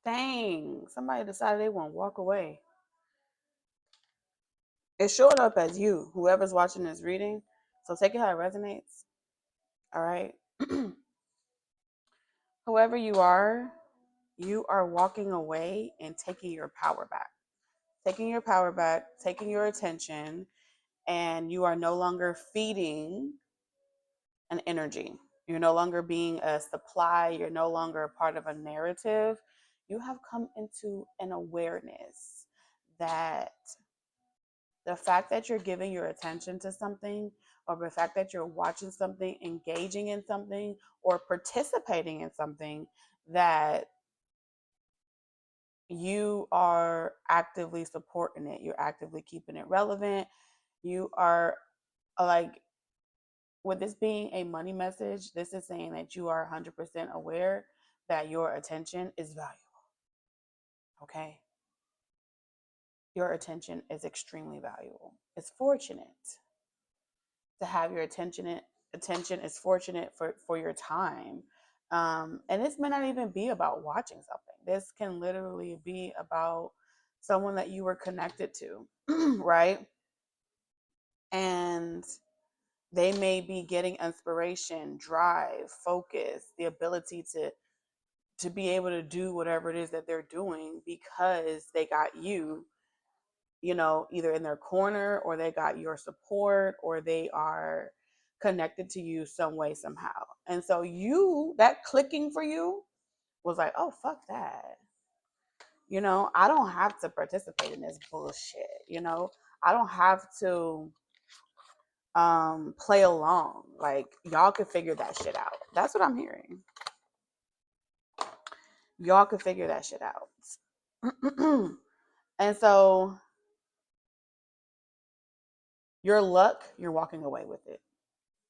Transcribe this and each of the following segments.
Dang, somebody decided they want to walk away. It's showing up as you, whoever's watching this reading. So take it how it resonates. All right. Whoever you are walking away and taking your power back. Taking your power back, taking your attention, and you are no longer feeding an energy. You're no longer being a supply. You're no longer a part of a narrative. You have come into an awareness that the fact that you're giving your attention to something, or the fact that you're watching something, engaging in something, or participating in something, that you are actively supporting it. You're actively keeping it relevant. You are like, with this being a money message, this is saying that you are 100% aware that your attention is valuable. Okay? Your attention is extremely valuable. It's fortunate to have your attention. Attention is fortunate for your time. And this may not even be about watching something. This can literally be about someone that you were connected to, right? And they may be getting inspiration, drive, focus, the ability to be able to do whatever it is that they're doing because they got you, either in their corner, or they got your support, or they are connected to you some way, somehow. And so that clicking for you was like, oh, fuck that. I don't have to participate in this bullshit. I don't have to play along. Like, y'all could figure that shit out. That's what I'm hearing. Y'all could figure that shit out. And so your luck, you're walking away with it.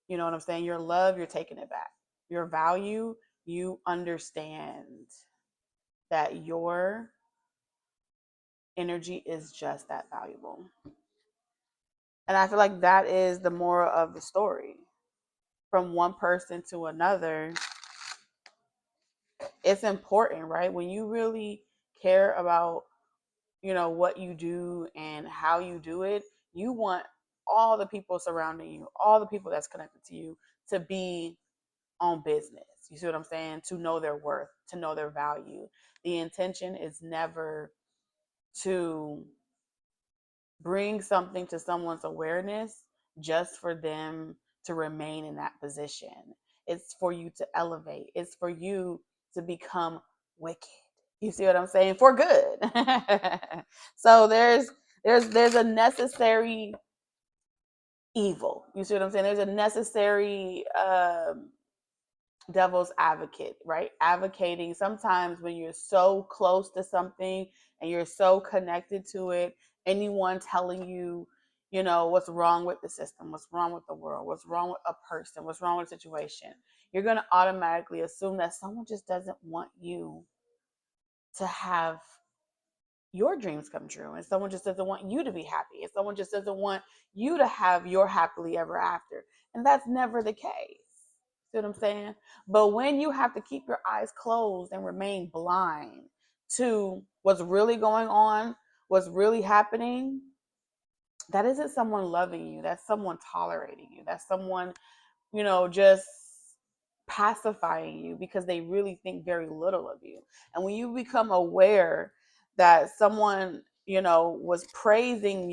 You know what I'm saying? Your love, you're taking it back. Your value, you understand that your energy is just that valuable. And I feel like that is the moral of the story. From one person to another, it's important, right? When you really care about, what you do and how you do it, you want all the people surrounding you, all the people that's connected to you, to be on business. You see what I'm saying? To know their worth, to know their value. The intention is never to bring something to someone's awareness just for them to remain in that position. It's for you to elevate. It's for you to become wicked. You see what I'm saying? For good. So there's a necessary evil. You see what I'm saying? There's a necessary devil's advocate, right? Advocating sometimes when you're so close to something and you're so connected to it, anyone telling you, what's wrong with the system, what's wrong with the world, what's wrong with a person, what's wrong with a situation, you're going to automatically assume that someone just doesn't want you to have your dreams come true, and someone just doesn't want you to be happy, and someone just doesn't want you to have your happily ever after. And that's never the case. See what I'm saying? But when you have to keep your eyes closed and remain blind to what's really going on, what's really happening, that isn't someone loving you. That's someone tolerating you. That's someone, just pacifying you because they really think very little of you. And when you become aware that someone, was praising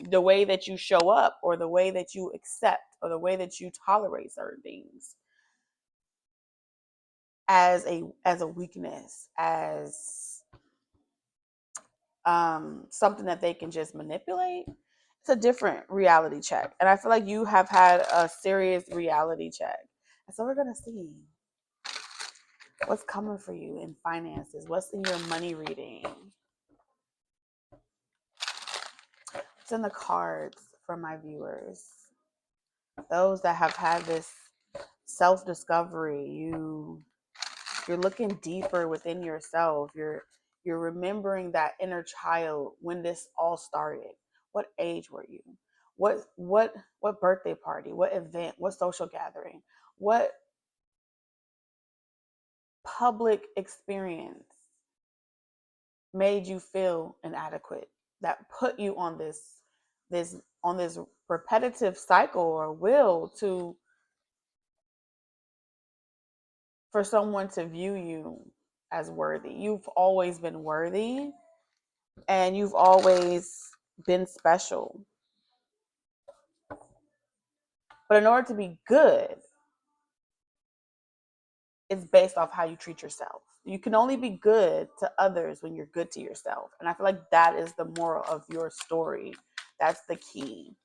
the way that you show up, or the way that you accept, or the way that you tolerate certain things, as a weakness, as something that they can just manipulate, it's a different reality check. And I feel like you have had a serious reality check. And so we're gonna see what's coming for you in finances, what's in your money reading, what's in the cards for my viewers, those that have had this self-discovery. You're looking deeper within yourself. You're remembering that inner child when this all started. What age were you? What birthday party? What event? What social gathering? What public experience made you feel inadequate, that put you on this repetitive cycle or will to for someone to view you as worthy. You've always been worthy and you've always been special. But in order to be good, it's based off how you treat yourself. You can only be good to others when you're good to yourself. And I feel like that is the moral of your story. That's the key.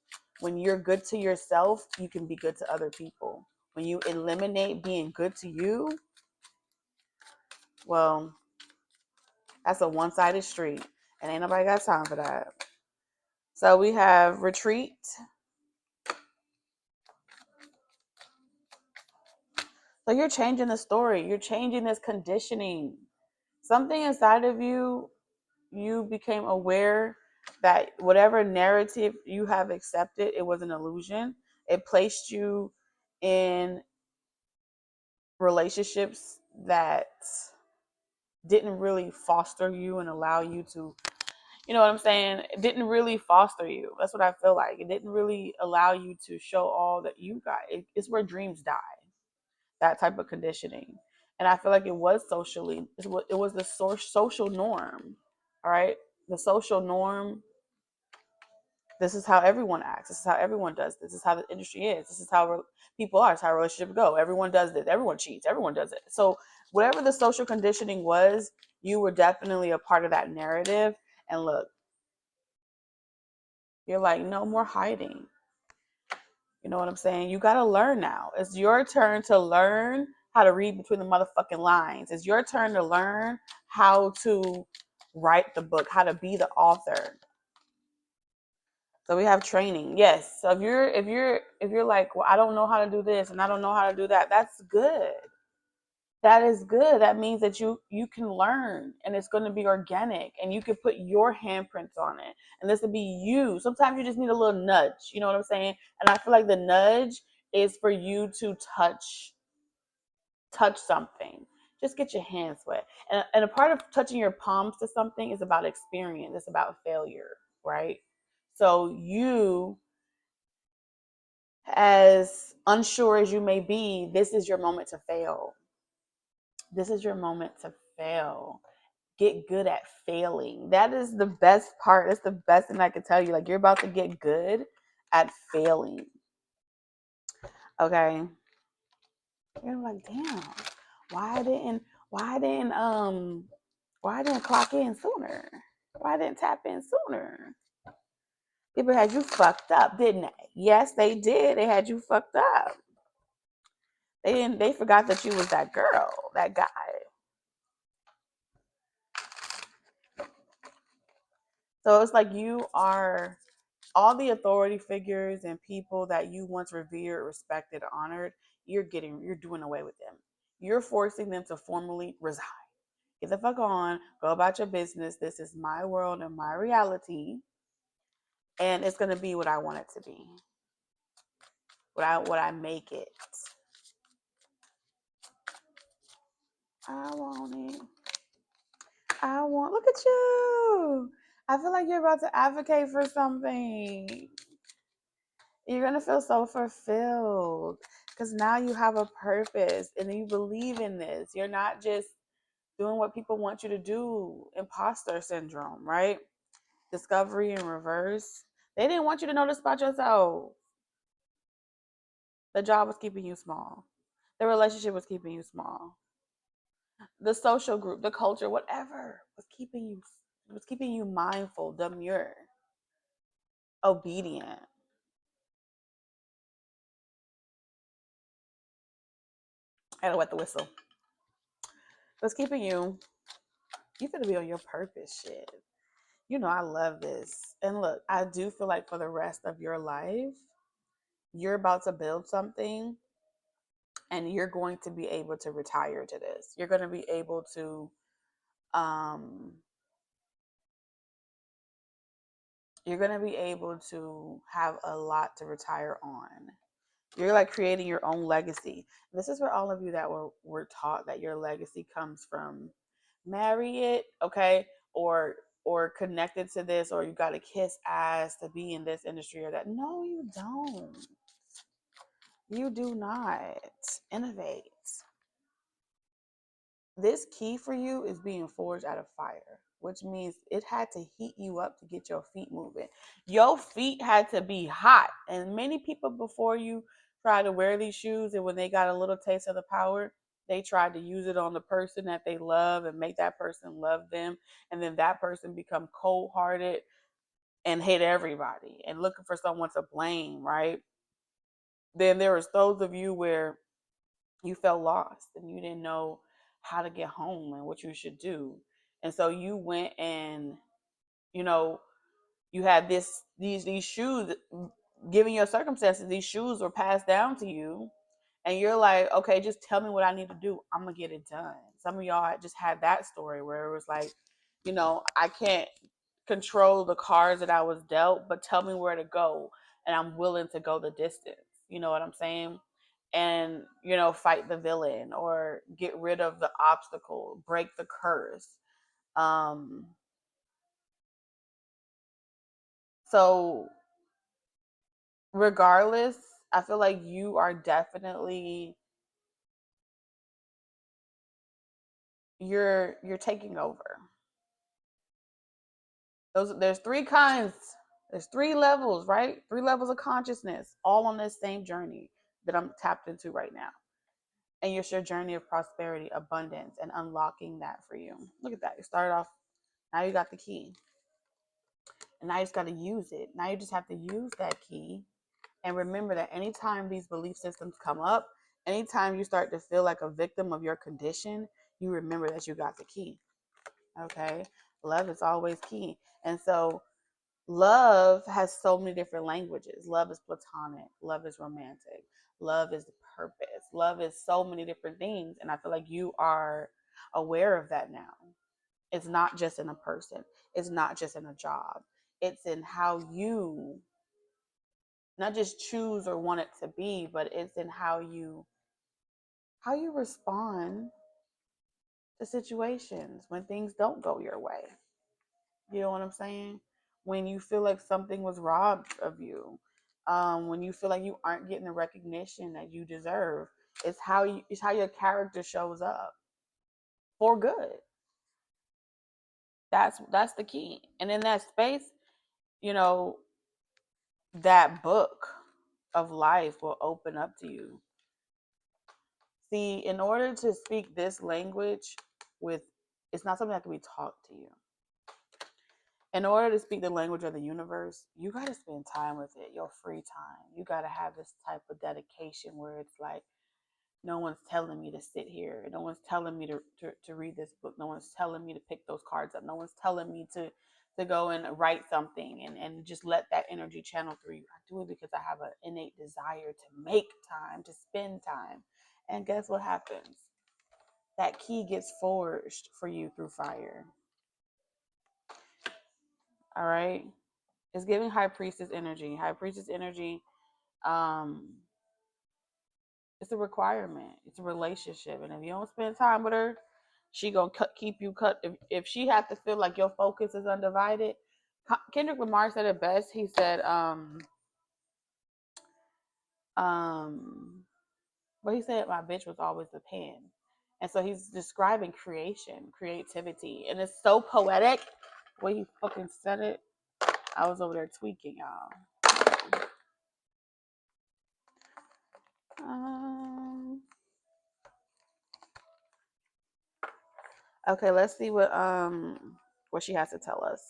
When you're good to yourself, you can be good to other people. When you eliminate being good to you, well, that's a one-sided street. And ain't nobody got time for that. So we have retreat. So you're changing the story. You're changing this conditioning. Something inside of you, you became aware that whatever narrative you have accepted, it was an illusion. It placed you in relationships that didn't really foster you and allow you to, you know what I'm saying? It didn't really foster you. That's what I feel like. It didn't really allow you to show all that you got. It's where dreams die, that type of conditioning. And I feel like it was it was the social norm, all right? The social norm. This is how everyone acts. This is how everyone does this. This is how the industry is. This is how people are. It's how relationships go. Everyone does this. Everyone cheats. Everyone does it. So whatever the social conditioning was, you were definitely a part of that narrative. And look, you're like, no more hiding. You know what I'm saying? You got to learn now. It's your turn to learn how to read between the motherfucking lines. It's your turn to learn how to write the book, how to be the author. So we have training. Yes. So if you're like, well, I don't know how to do this and I don't know how to do that, that's good. That is good. That means that you can learn and it's going to be organic and you can put your handprints on it. And this will be you. Sometimes you just need a little nudge. You know what I'm saying? And I feel like the nudge is for you to touch something. Just get your hands wet. And a part of touching your palms to something is about experience. It's about failure, right? So you, as unsure as you may be, this is your moment to fail. This is your moment to fail. Get good at failing. That is the best part. That's the best thing I can tell you. Like, you're about to get good at failing. Okay. You're like, damn, why didn't why didn't why didn't clock in sooner? Why didn't tap in sooner? People had you fucked up, didn't they? Yes, they did. They had you fucked up. They forgot that you was that girl, that guy. So it's like you are all the authority figures and people that you once revered, respected, honored, you're doing away with them. You're forcing them to formally resign. Get the fuck on, go about your business. This is my world and my reality. And it's gonna be what I want it to be. What I make it. I want it. Look at you. I feel like you're about to advocate for something. You're going to feel so fulfilled because now you have a purpose and you believe in this. You're not just doing what people want you to do. Imposter syndrome, right? Discovery in reverse. They didn't want you to know this about yourself. The job was keeping you small. The relationship was keeping you small. The social group, the culture, whatever was keeping you mindful, demure, obedient. I gotta wet the whistle. It was keeping you gonna be on your purpose shit. You know, I love this. And look, I do feel like for the rest of your life, you're about to build something and you're going to be able to retire to this. You're going to be able to um you're going to be able to have a lot to retire on. You're like creating your own legacy. This is where all of you that were taught that your legacy comes from marry it, okay, or connected to this, or you got to kiss ass to be in this industry or that. No, you don't. You do not innovate. This key for you is being forged out of fire, which means it had to heat you up to get your feet moving. Your feet had to be hot. And many people before you tried to wear these shoes, and when they got a little taste of the power, they tried to use it on the person that they love and make that person love them. And then that person become cold hearted and hate everybody and looking for someone to blame, right? Then there was those of you where you felt lost and you didn't know how to get home and what you should do. And so you went and, you know, you had these shoes, given your circumstances, these shoes were passed down to you. And you're like, okay, just tell me what I need to do. I'm gonna get it done. Some of y'all just had that story where it was like, I can't control the cards that I was dealt, but tell me where to go, and I'm willing to go the distance. You know what I'm saying? And fight the villain or get rid of the obstacle, break the curse. Um, so regardless, I feel like you are definitely you're taking over. There's three kinds. There's three levels, right? Three levels of consciousness, all on this same journey that I'm tapped into right now. And it's your journey of prosperity, abundance, and unlocking that for you. Look at that. You started off, now you got the key. And now you just got to use it. Now you just have to use that key. And remember that anytime these belief systems come up, anytime you start to feel like a victim of your condition, you remember that you got the key. Okay? Love is always key. And so love has so many different languages. Love is platonic. Love is romantic. Love is purpose. Love is so many different things. And I feel like you are aware of that now. It's not just in a person. It's not just in a job. It's in how you not just choose or want it to be, but it's in how you respond to situations when things don't go your way. You know what I'm saying? When you feel like something was robbed of you, when you feel like you aren't getting the recognition that you deserve, it's how your character shows up for good. That's the key. And in that space, you know, that book of life will open up to you. See, in order to speak this language with, it's not something that can be taught to you. In order to speak the language of the universe, you got to spend time with it, your free time. You got to have this type of dedication where it's like, no one's telling me to sit here. No one's telling me to read this book. No one's telling me to pick those cards up. No one's telling me to go and write something and just let that energy channel through you. I do it because I have an innate desire to make time, to spend time. And guess what happens? That key gets forged for you through fire. All right. It's giving high priestess energy. High priestess energy, um, it's a requirement. It's a relationship. And if you don't spend time with her, she gonna keep you cut. If she has to feel like your focus is undivided, Kendrick Lamar said it best. He said, well, he said my bitch was always the pen. And so he's describing creation, creativity. And it's so poetic. The way he fucking said it, I was over there tweaking, y'all. Okay, let's see what she has to tell us.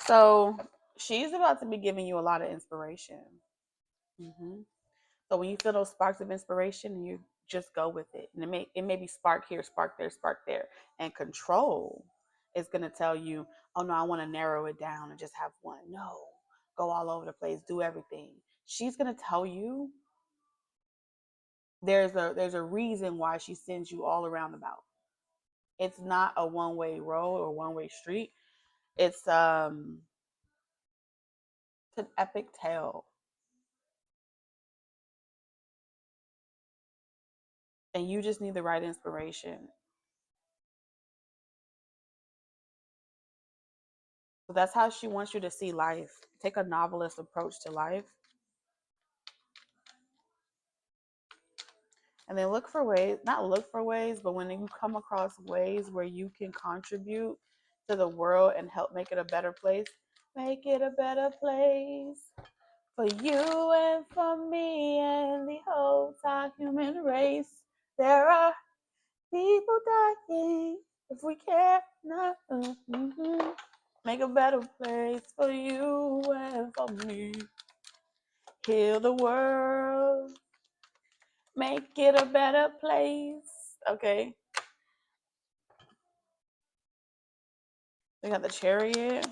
So she's about to be giving you a lot of inspiration. Mm-hmm. So when you feel those sparks of inspiration, you just go with it. And it may be spark here, spark there, spark there. And control is gonna tell you, oh no, I want to narrow it down and just have one. No, go all over the place, do everything. She's gonna tell you there's a reason why she sends you all around about. It's not a one-way road or one-way street. It's an epic tale. And you just need the right inspiration. So that's how she wants you to see life. Take a novelist approach to life. And then look for ways, not look for ways, but when you come across ways where you can contribute to the world and help make it a better place, make it a better place for you and for me and the whole entire human race. There are people dying if we can't not make a better place for you and for me. Heal the world, make it a better place. Okay. We got the Chariot.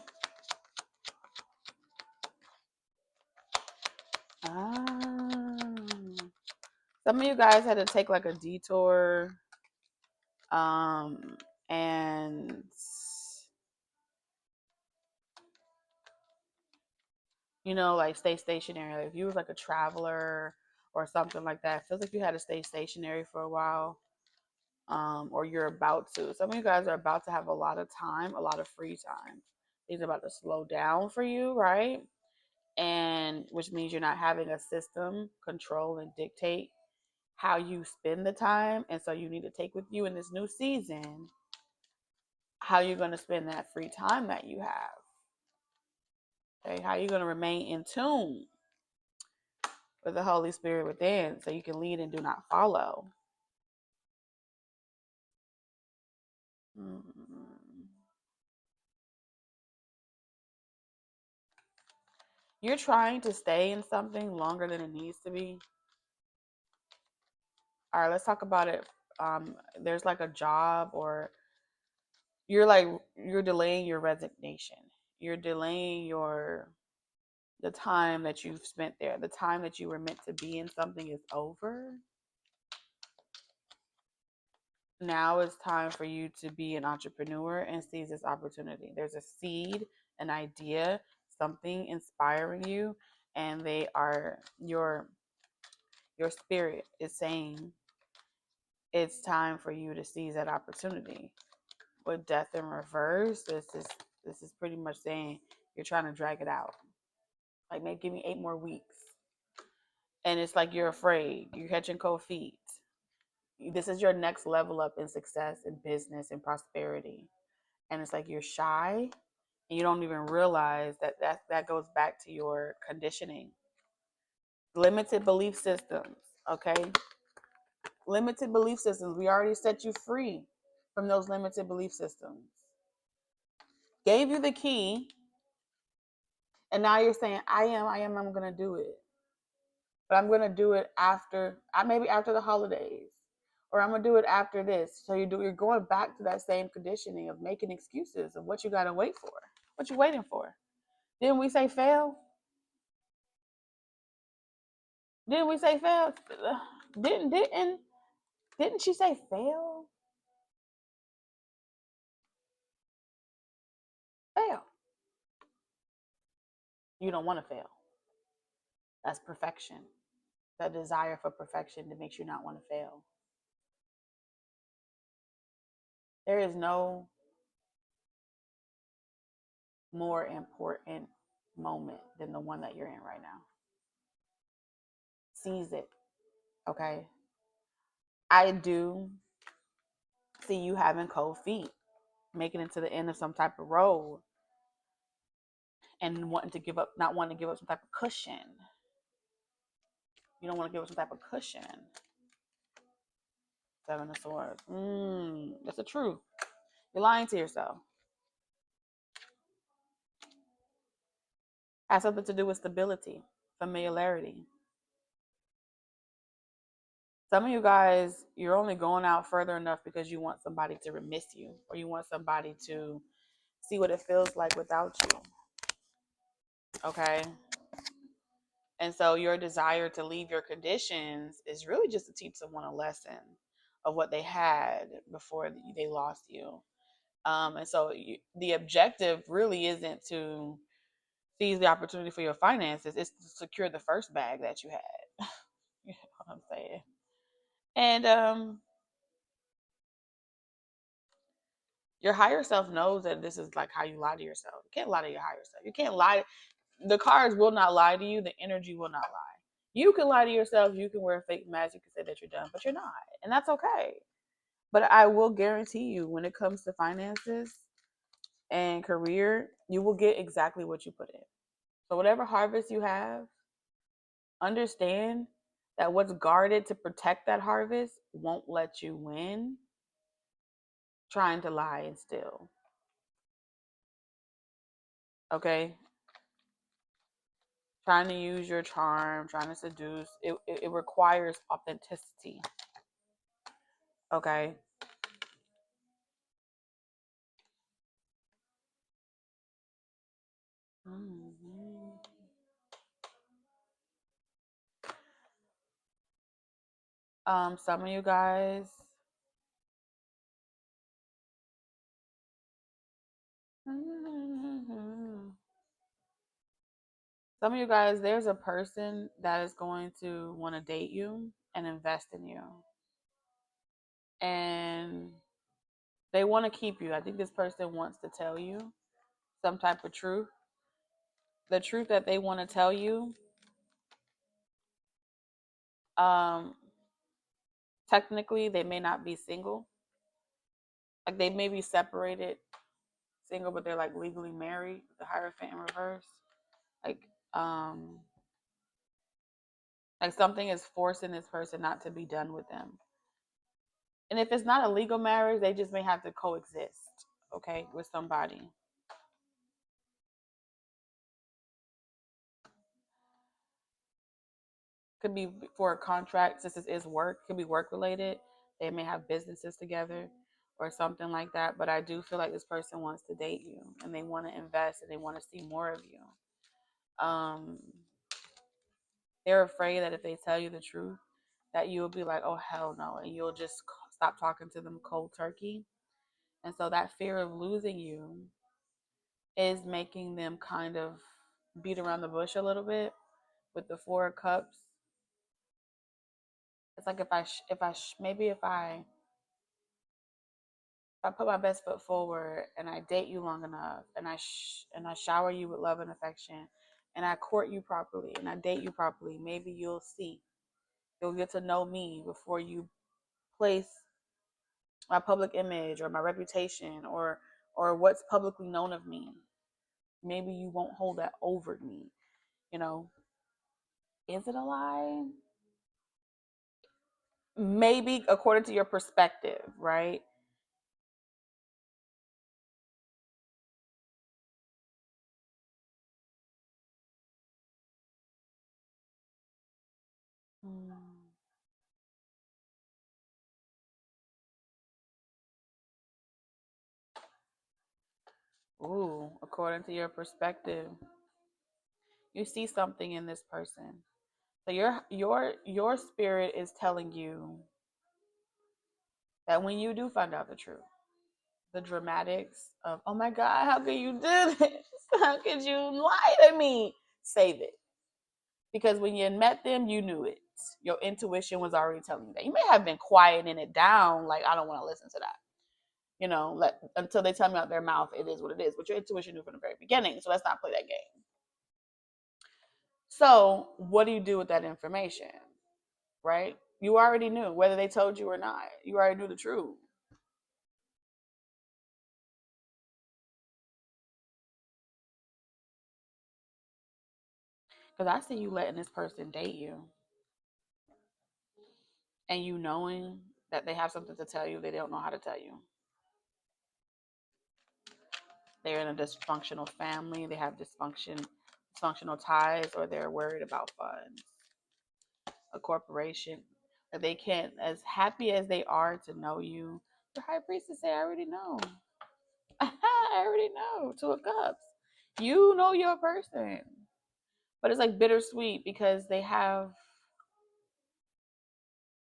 Some of you guys had to take like a detour, and like stay stationary. Like if you was like a traveler or something like that, it feels like you had to stay stationary for a while, or you're about to. Some of you guys are about to have a lot of time, a lot of free time. Things are about to slow down for you, right? And which means you're not having a system control and dictate how you spend the time. And so you need to take with you in this new season how you're going to spend that free time that you have. Okay, how you're going to remain in tune with the Holy Spirit within so you can lead and do not follow. You're trying to stay in something longer than it needs to be. All right, let's talk about it. There's like a job, or you're delaying your resignation. You're delaying the time that you've spent there. The time that you were meant to be in something is over. Now it's time for you to be an entrepreneur and seize this opportunity. There's a seed, an idea, something inspiring you, and they are your spirit is saying it's time for you to seize that opportunity. With death in reverse, this is pretty much saying you're trying to drag it out. Like, maybe give me 8 more weeks. And it's like you're afraid. You're catching cold feet. This is your next level up in success, in business, and prosperity. And it's like you're shy and you don't even realize that goes back to your conditioning. Limited belief systems, okay? Limited belief systems. We already set you free from those limited belief systems. Gave you the key, and now you're saying, I'm going to do it. But I'm going to do it maybe after the holidays. Or I'm going to do it after this. So you're going back to that same conditioning of making excuses of what you got to wait for. What you waiting for? Didn't we say fail? Didn't we say fail? Didn't she say fail? Fail. You don't want to fail. That's perfection. That desire for perfection that makes you not want to fail. There is no more important moment than the one that you're in right now. Seize it. Okay? I do see you having cold feet, making it to the end of some type of road, and not wanting to give up some type of cushion. You don't want to give up some type of cushion. 7 of Swords. That's the truth. You're lying to yourself. Has something to do with stability, familiarity. Some of you guys, you're only going out further enough because you want somebody to miss you, or you want somebody to see what it feels like without you. Okay? And so your desire to leave your conditions is really just to teach someone a lesson of what they had before they lost you. And so the objective really isn't to seize the opportunity for your finances, it's to secure the first bag that you had. You know what I'm saying? And your higher self knows that this is like how you lie to yourself. You can't lie to your higher self. You can't lie. The cards will not lie to you. The energy will not lie. You can lie to yourself. You can wear a fake mask. You can say that you're done, but you're not. And that's okay. But I will guarantee you, when it comes to finances and career, you will get exactly what you put in. So whatever harvest you have, understand that what's guarded to protect that harvest won't let you win trying to lie and steal. Okay? Trying to use your charm, trying to seduce, it requires authenticity. Okay? Mm-hmm. Some of you guys, there's a person that is going to want to date you and invest in you. And they want to keep you. I think this person wants to tell you some type of truth. The truth that they want to tell you, um, technically, they may not be single. Like they may be separated, single, but they're like legally married. The Hierophant in reverse. Like, um, like something is forcing this person not to be done with them. And if it's not a legal marriage, they just may have to coexist, okay, with somebody. Could be for a contract, since this is work, could be work related. They may have businesses together or something like that. But I do feel like this person wants to date you and they want to invest and they want to see more of you. Um, they're afraid that if they tell you the truth, that you'll be like, oh, hell no. And you'll just stop talking to them cold turkey. And so that fear of losing you is making them kind of beat around the bush a little bit with the Four of Cups. It's like if I put my best foot forward and I date you long enough and I shower you with love and affection and I court you properly and I date you properly, maybe you'll get to know me before you place my public image or my reputation or what's publicly known of me. Maybe you won't hold that over me, you know. Is it a lie? Maybe according to your perspective, right? Mm. Ooh, according to your perspective, you see something in this person. So your spirit is telling you that when you do find out the truth, the dramatics of oh my god, how could you do this? How could you lie to me? Save it. Because when you met them, you knew it. Your intuition was already telling you that. You may have been quieting it down, like I don't want to listen to that. Until they tell me out their mouth, it is what it is. But your intuition knew from the very beginning, so let's not play that game. So, what do you do with that information? Right? You already knew, whether they told you or not. You already knew the truth. Because I see you letting this person date you, and you knowing that they have something to tell you they don't know how to tell you. They're in a dysfunctional family. They have dysfunctional ties, or they're worried about funds. A corporation. That they can't, as happy as they are to know you, the high priestess say, I already know. I already know. Two of Cups. You know your person. But it's like bittersweet because they have,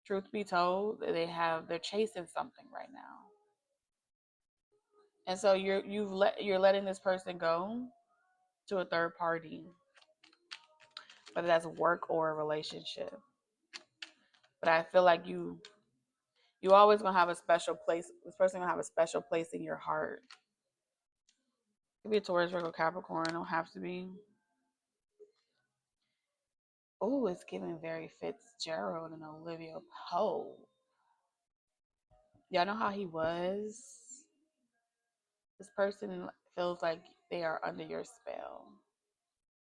truth be told, they're chasing something right now. And so you're letting this person go to a third party, whether that's work or a relationship. But I feel like you always gonna have a special place. This person gonna have a special place in your heart. It could be a Taurus, Virgo, Capricorn. It don't have to be. Oh, it's giving very Fitzgerald and Olivia Pope. Y'all know how he was? This person feels like they are under your spell.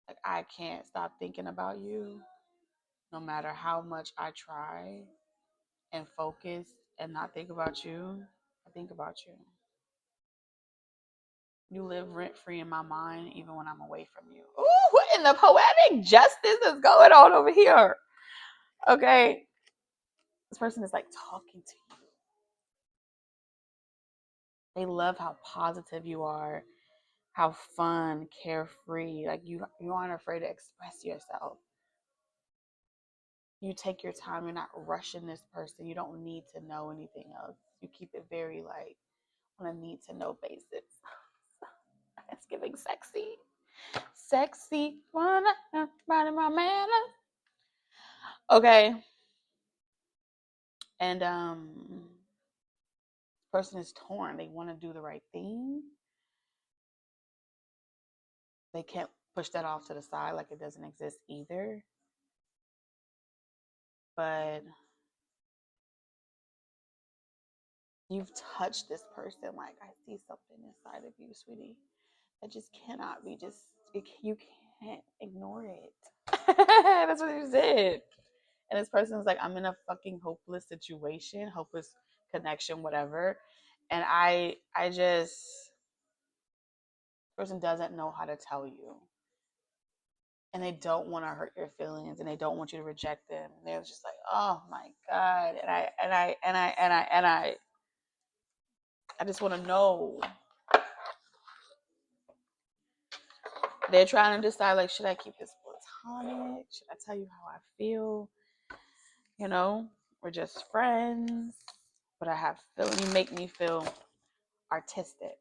Like, I can't stop thinking about you no matter how much I try and focus and not think about you. I think about you. You live rent free in my mind even when I'm away from you. Ooh, what in the poetic justice is going on over here? Okay. This person is like talking to you. They love how positive you are, how fun, carefree. Like you aren't afraid to express yourself. You take your time. You're not rushing this person. You don't need to know anything else. You keep it very like on a need to know basis. It's giving sexy. Sexy one, my man. Okay. And person is torn. They want to do the right thing. They can't push that off to the side like it doesn't exist either. But you've touched this person. Like, I see something inside of you, sweetie. That just cannot be you can't ignore it. That's what you said. And this person's like, I'm in a fucking hopeless situation, hopeless connection, whatever. And I just, person doesn't know how to tell you. And they don't want to hurt your feelings and they don't want you to reject them. And they're just like, oh my God. And I just want to know. They're trying to decide, like, should I keep this platonic? Should I tell you how I feel? You know, we're just friends. But I have feeling. You make me feel artistic.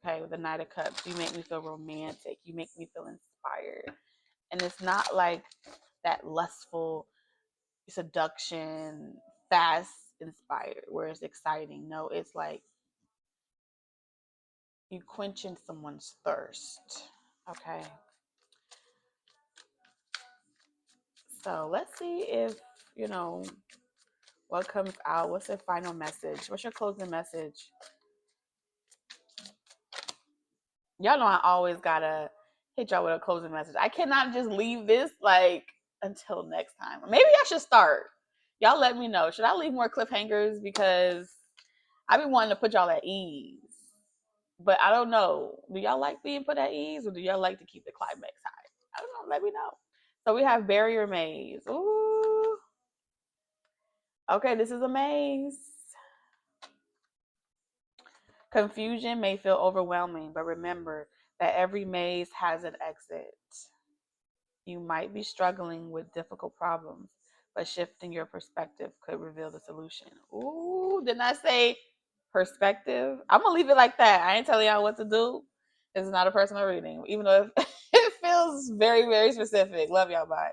Okay, with the Knight of Cups, you make me feel romantic. You make me feel inspired. And it's not like that lustful seduction, fast inspired, where it's exciting. No, it's like you quenching someone's thirst. Okay. So let's see if, what comes out. What's their final message? What's your closing message? Y'all know I always gotta hit y'all with a closing message. I cannot just leave this like until next time. Maybe I should start. Y'all let me know. Should I leave more cliffhangers? Because I've been wanting to put y'all at ease. But I don't know. Do y'all like being put at ease or do y'all like to keep the climax high? I don't know. Let me know. So we have barrier maze. Ooh. Okay, this is a maze. Confusion may feel overwhelming, but remember that every maze has an exit. You might be struggling with difficult problems, but shifting your perspective could reveal the solution. Ooh, didn't I say perspective? I'm going to leave it like that. I ain't telling y'all what to do. This is not a personal reading, even though it feels very, very specific. Love y'all. Bye.